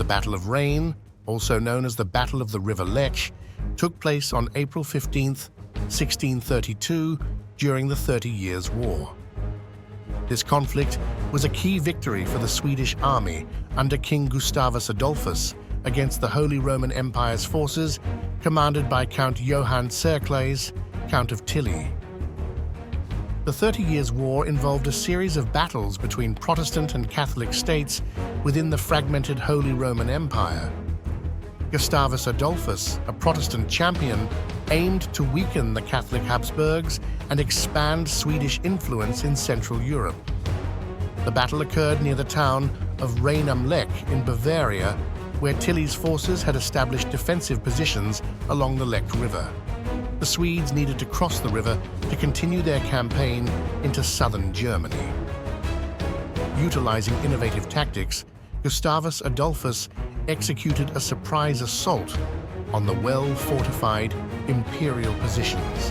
Battle of Rhein, also known as the Battle of the River Lech, took place on April 15, 1632, during the 30 Years' War. This conflict was a key victory for the Swedish army under King Gustavus Adolphus against the Holy Roman Empire's forces, commanded by Count Johann Cercles, Count of Tilly. The 30 Years' War involved a series of battles between Protestant and Catholic states within the fragmented Holy Roman Empire. Gustavus Adolphus, a Protestant champion, aimed to weaken the Catholic Habsburgs and expand Swedish influence in Central Europe. The battle occurred near the town of Rhein am Lech in Bavaria, where Tilly's forces had established defensive positions along the Lech River. The Swedes needed to cross the river to continue their campaign into southern Germany. Utilizing innovative tactics, Gustavus Adolphus executed a surprise assault on the well-fortified imperial positions.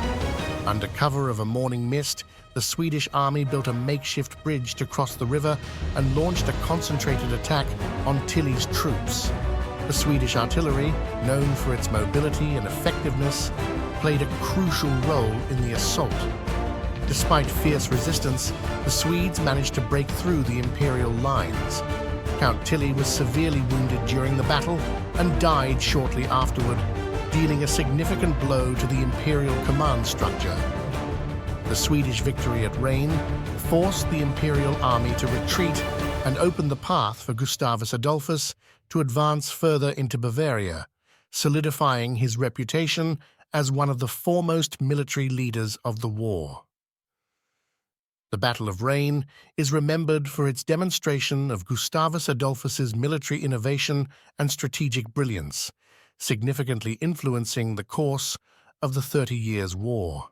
Under cover of a morning mist, the Swedish army built a makeshift bridge to cross the river and launched a concentrated attack on Tilly's troops. The Swedish artillery, known for its mobility and effectiveness, played a crucial role in the assault. Despite fierce resistance, the Swedes managed to break through the imperial lines. Count Tilly was severely wounded during the battle and died shortly afterward, dealing a significant blow to the imperial command structure. The Swedish victory at Rhein forced the imperial army to retreat and opened the path for Gustavus Adolphus to advance further into Bavaria, solidifying his reputation as one of the foremost military leaders of the war. The Battle of Rhein is remembered for its demonstration of Gustavus Adolphus's military innovation and strategic brilliance, significantly influencing the course of the 30 Years' War.